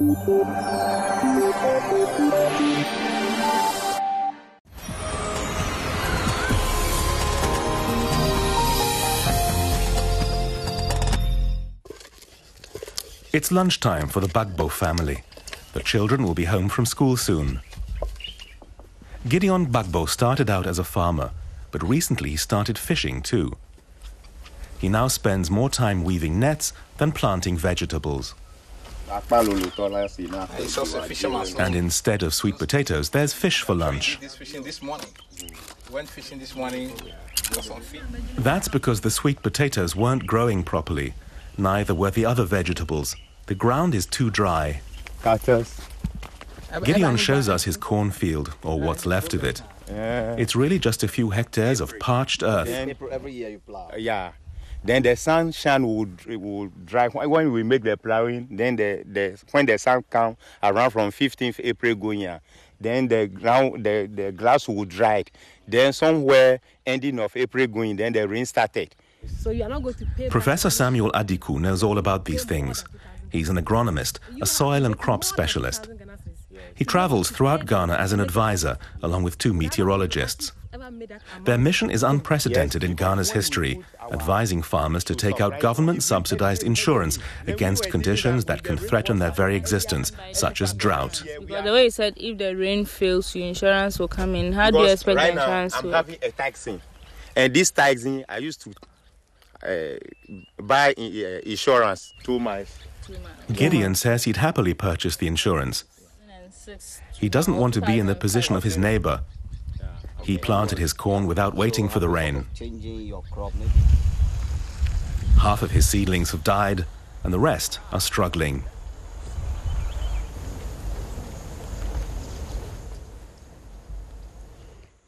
It's lunchtime for the Bagbo family. The children will be home from school soon. Gideon Bagbo started out as a farmer, but recently he started fishing too. He now spends more time weaving nets than planting vegetables. And instead of sweet potatoes, there's fish for lunch. That's because the sweet potatoes weren't growing properly. Neither were the other vegetables. The ground is too dry. Gideon shows us his cornfield, or what's left of it. It's really just a few hectares of parched earth. Every year you plow. Yeah. Then the sunshine will dry. When we make the plowing, then when the sun comes around from 15th April going on, then the ground, the grass will dry. Then somewhere ending of April going, then the rain started. So you are not going to pay. Professor Samuel Adiku knows all about these things. He's an agronomist, a soil and crop specialist. He travels throughout Ghana as an advisor, along with 2 meteorologists. Their mission is unprecedented in Ghana's history, advising farmers to take out government-subsidized insurance against conditions that can threaten their very existence, such as drought. But the way you said, if the rain fails, your insurance will come in. How do you expect the insurance to? I'm having a taxing, and this taxing I used to buy insurance 2 months. Gideon says he'd happily purchase the insurance. He doesn't want to be in the position of his neighbor. He planted his corn without waiting for the rain. Half of his seedlings have died, and the rest are struggling.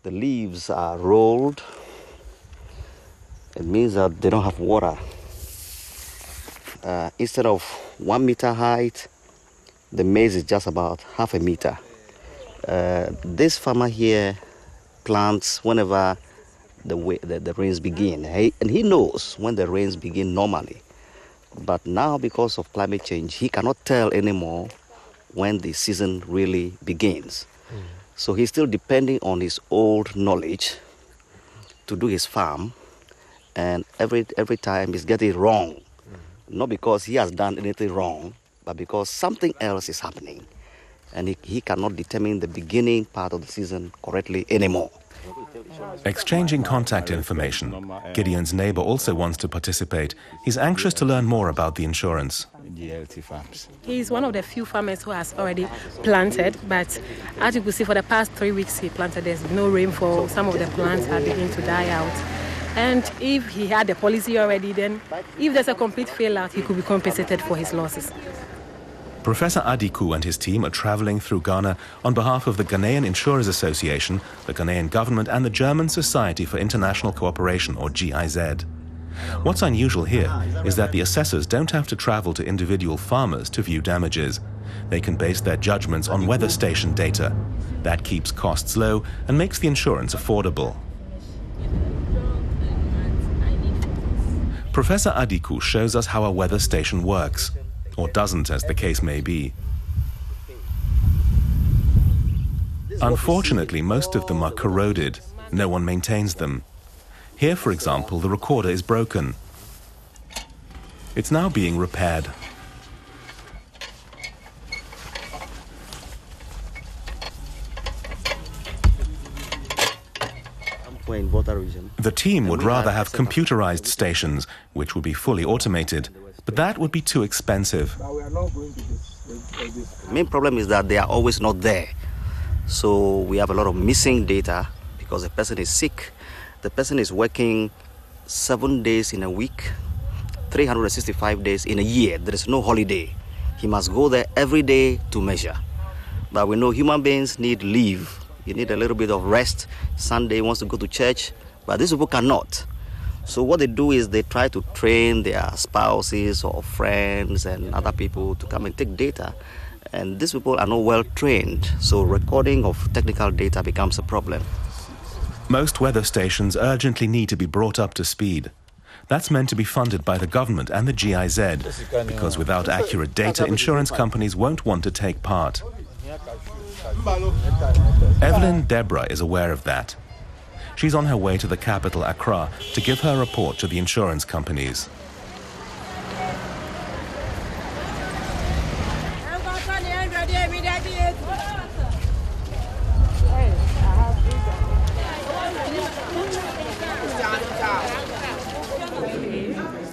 The leaves are rolled. It means that they don't have water. Instead of 1 meter height, the maize is just about half a meter. This farmer here plants whenever the rains begin. And he knows when the rains begin normally. But now, because of climate change, he cannot tell anymore when the season really begins. So he's still depending on his old knowledge to do his farm. And every time he's getting it wrong. Not because he has done anything wrong, but because something else is happening. And he cannot determine the beginning part of the season correctly anymore. Exchanging contact information, Gideon's neighbor also wants to participate. He's anxious to learn more about the insurance. He's one of the few farmers who has already planted, but as you can see, for the past 3 weeks he planted. There's no rainfall. Some of the plants are beginning to die out. And if he had the policy already, then if there's a complete failure, he could be compensated for his losses. Professor Adiku and his team are traveling through Ghana on behalf of the Ghanaian Insurers Association, the Ghanaian government, and the German Society for International Cooperation, or GIZ. What's unusual here is that the assessors don't have to travel to individual farmers to view damages. They can base their judgments on weather station data. That keeps costs low and makes the insurance affordable. Professor Adiku shows us how a weather station works, or doesn't, as the case may be. Unfortunately, most of them are corroded. No one maintains them. Here, for example, the recorder is broken. It's now being repaired. The team would rather have computerized stations, which would be fully automated, but that would be too expensive. The main problem is that they are always not there. So we have a lot of missing data because the person is sick. The person is working 7 days in a week, 365 days in a year. There is no holiday. He must go there every day to measure. But we know human beings need leave. You need a little bit of rest. Sunday wants to go to church, but these people cannot. So what they do is they try to train their spouses or friends and other people to come and take data. And these people are not well trained, so recording of technical data becomes a problem. Most weather stations urgently need to be brought up to speed. That's meant to be funded by the government and the GIZ, because without accurate data, insurance companies won't want to take part. Evelyn Deborah is aware of that. She's on her way to the capital, Accra, to give her report to the insurance companies.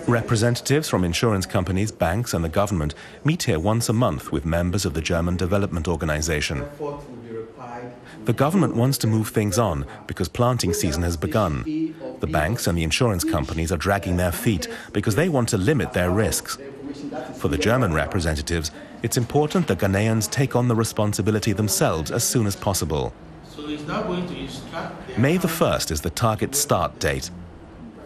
Representatives from insurance companies, banks and the government meet here once a month with members of the German Development Organization. The government wants to move things on because planting season has begun. The banks and the insurance companies are dragging their feet because they want to limit their risks. For the German representatives, it's important that Ghanaians take on the responsibility themselves as soon as possible. May the 1st is the target start date,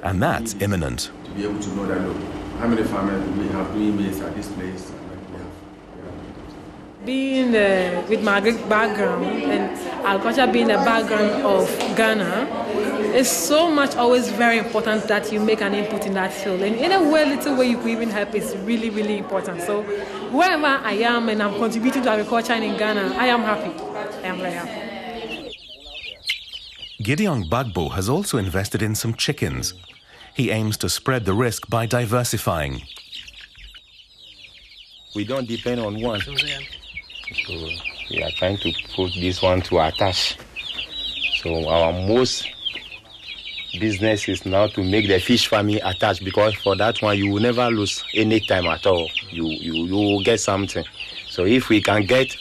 and that's imminent. To be able to know that, look, how many farmers we have doing maize at this place. Being with my Greek background and agriculture being the background of Ghana, it's so much always very important that you make an input in that field. And in a way, little way you could even help is really, really important. So wherever I am and I'm contributing to agriculture in Ghana, I am happy. I am very happy. Gideon Bagbo has also invested in some chickens. He aims to spread the risk by diversifying. We don't depend on one. So we are trying to put this one to attach. So our most business is now to make the fish farming attached, because for that one you will never lose any time at all. You will get something. So if we can get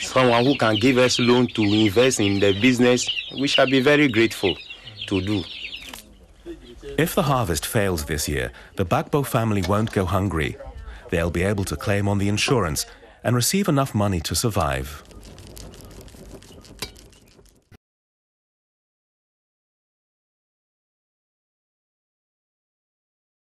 someone who can give us loan to invest in the business, we shall be very grateful to do. If the harvest fails this year, the Bagbo family won't go hungry. They'll be able to claim on the insurance and receive enough money to survive.